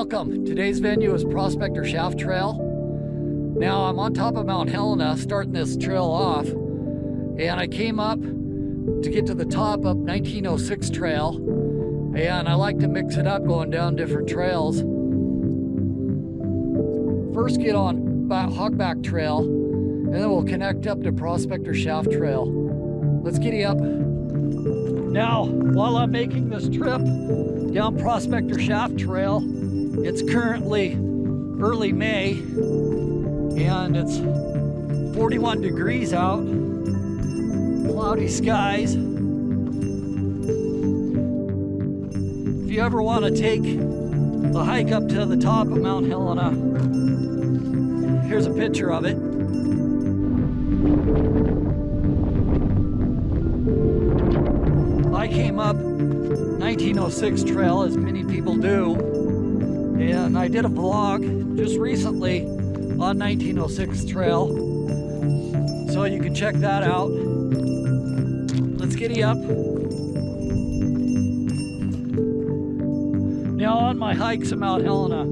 Welcome. Today's venue is Prospector Shafts Trail. Now I'm on top of Mount Helena starting this trail off, and I came up to get to the top of 1906 Trail, and I like to mix it up going down different trails. First get on Hogback Trail, and then we'll connect up to Prospector Shafts Trail. Let's giddy up. Now, while I'm making this trip down Prospector Shafts Trail, it's currently early May, and it's 41 degrees out, cloudy skies. If you ever want to take the hike up to the top of Mount Helena, here's a picture of it. I came up 1906 Trail, as many people do, and I did a vlog just recently on 1906 Trail, so you can check that out. Let's giddy up. Now, on my hikes of Mount Helena,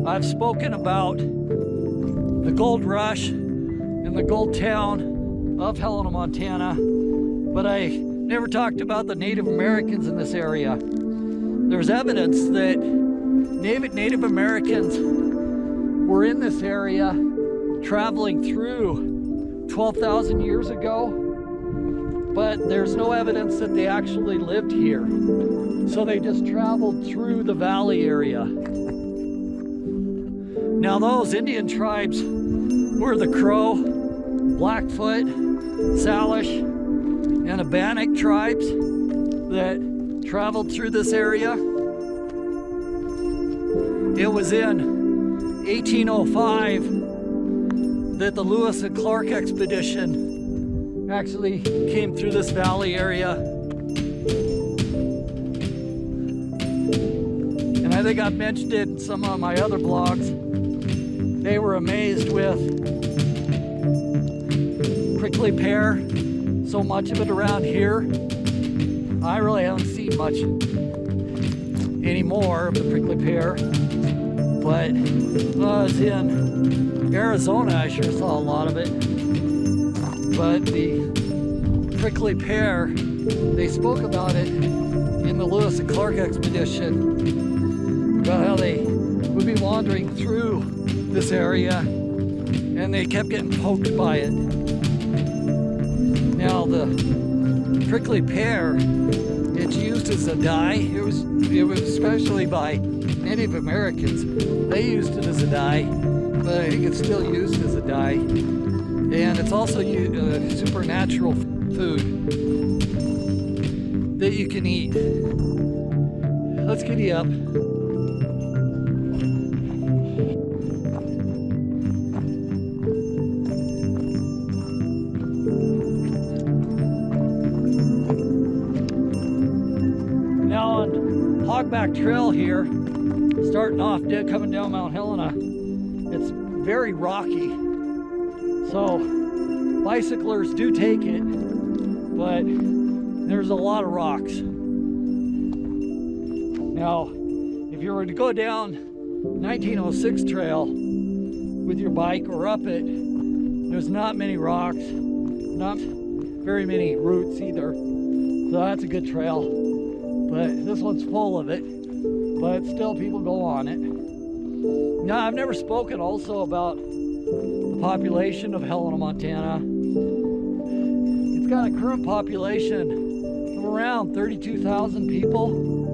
I've spoken about the gold rush and the gold town of Helena, Montana, but I never talked about the Native Americans in this area. There's evidence that Native Americans were in this area traveling through 12,000 years ago, but there's no evidence that they actually lived here. So they just traveled through the valley area. Now, those Indian tribes were the Crow, Blackfoot, Salish, and Abanik tribes that traveled through this area. It was in 1805 that the Lewis and Clark expedition actually came through this valley area. And I think I've mentioned it in some of my other blogs. They were amazed with prickly pear. So much of it around here. I really haven't seen much anymore of the prickly pear, but when I was in Arizona, I sure saw a lot of it. But the prickly pear, they spoke about it in the Lewis and Clark expedition, about how they would be wandering through this area and they kept getting poked by it. Now, the prickly pear, it's used as a dye. It was especially by Native Americans. They used it as a dye, but I think it's still used as a dye. And it's also a supernatural food that you can eat. Let's giddy up. Hogback Trail here, starting off coming down Mount Helena. It's very rocky, so bicyclers do take it, but there's a lot of rocks. Now, if you were to go down 1906 Trail with your bike or up it, there's not many rocks, not very many roots either, so that's a good trail. But this one's full of it, but still people go on it. Now, I've never spoken also about the population of Helena, Montana. It's got a current population of around 32,000 people.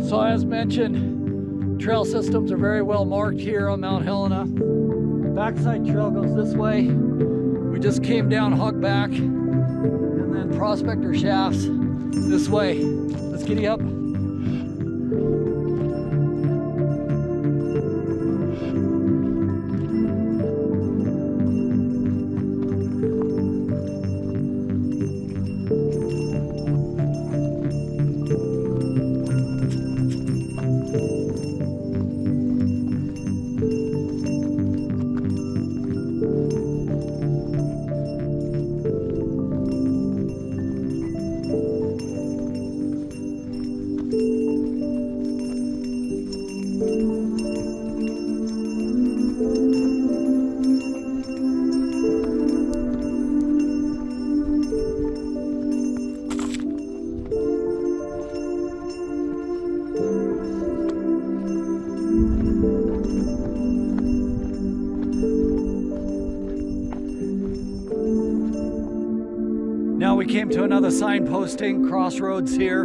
So as mentioned, trail systems are very well marked here on Mount Helena. The backside trail goes this way. We just came down Hogback, and and then Prospector Shafts this way. Let's giddy up. Now we came to another signposting, crossroads here,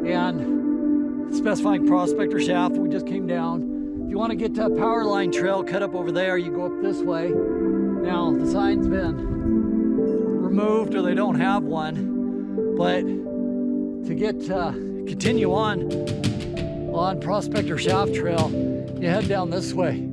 and specifying Prospector Shaft. We just came down. If you want to get to a power line trail cut up over there, you go up this way. Now the sign's been removed, or they don't have one, but to get continue on Prospector Shaft Trail, you head down this way.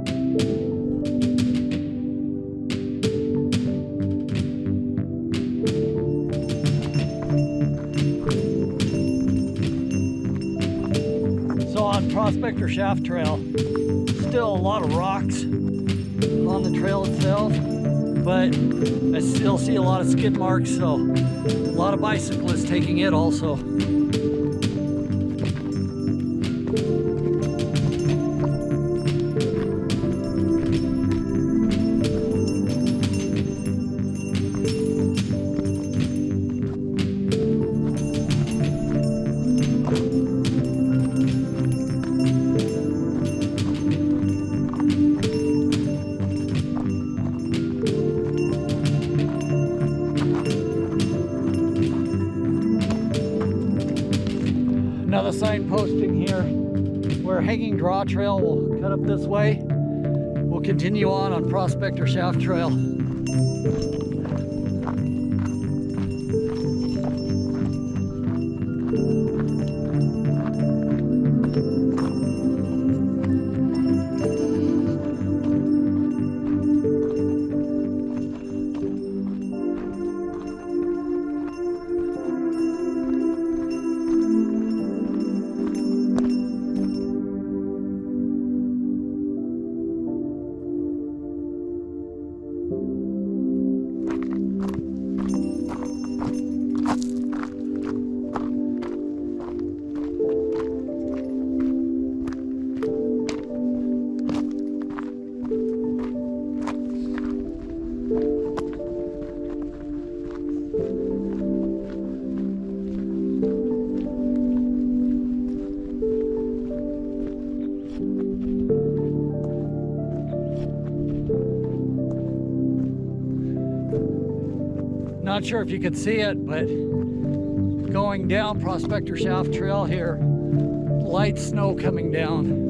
So on Prospector Shaft Trail, still a lot of rocks on the trail itself, but I still see a lot of skid marks, so a lot of bicyclists taking it also. Another sign posting here where Hanging Draw Trail will cut up this way. We'll continue on Prospector Shaft Trail. Not sure if you could see it, but going down Prospector Shaft Trail here, light snow coming down.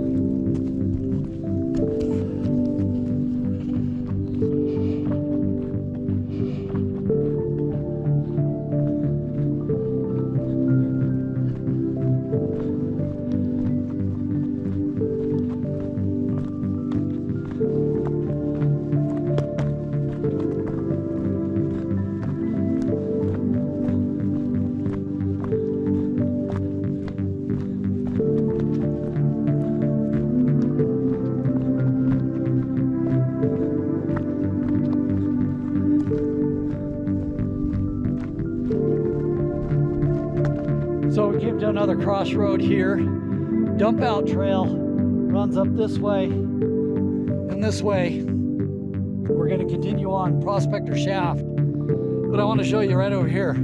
So we came to another crossroad here. Dump out trail runs up this way and this way. We're going to continue on Prospector Shaft, but I want to show you right over here.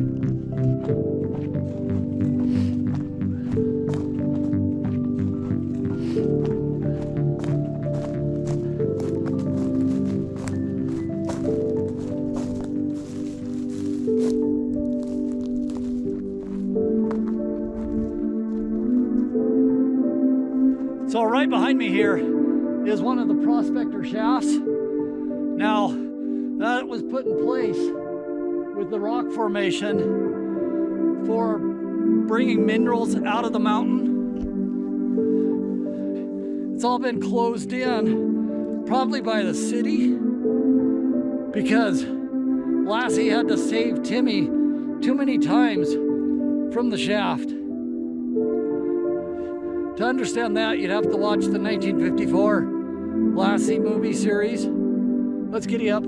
So right behind me here is one of the Prospector Shafts. Now, that was put in place with the rock formation for bringing minerals out of the mountain. It's all been closed in, probably by the city, because Lassie had to save Timmy too many times from the shaft. To understand that, you'd have to watch the 1954 Lassie movie series. Let's giddy up.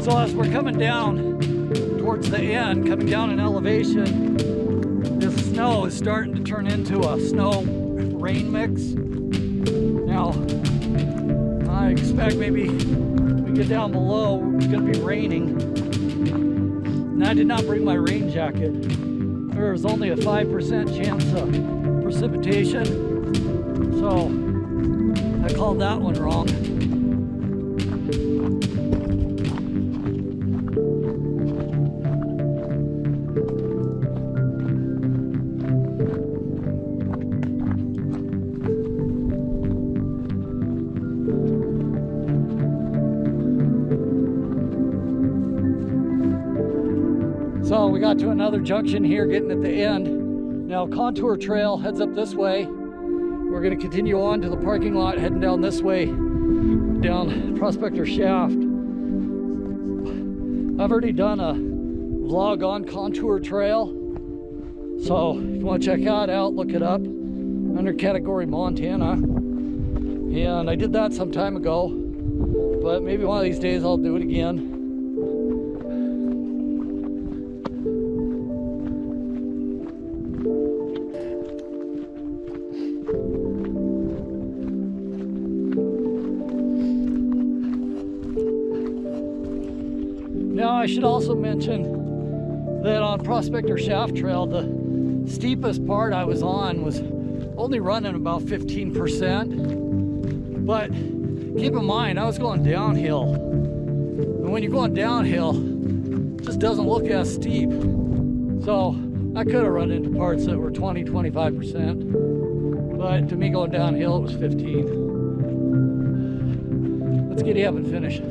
So as we're coming down towards the end, coming down in elevation, this snow is starting to turn into a snow-rain mix. Now, I expect maybe we get down below, it's gonna be raining. And I did not bring my rain jacket. There was only a 5% chance of precipitation, so I called that one wrong. So we got to another junction here, getting at the end. Now Contour Trail heads up this way. We're going to continue on to the parking lot, heading down this way, down Prospector Shaft. I've already done a vlog on Contour Trail, so if you want to check that out, look it up under category Montana. And I did that some time ago, but maybe one of these days I'll do it again. Now I should also mention that on Prospector Shaft Trail, the steepest part I was on was only running about 15%. But keep in mind, I was going downhill. And when you're going downhill, it just doesn't look as steep. So I could have run into parts that were 20, 25%. But to me going downhill, it was 15. Let's giddy up and finish.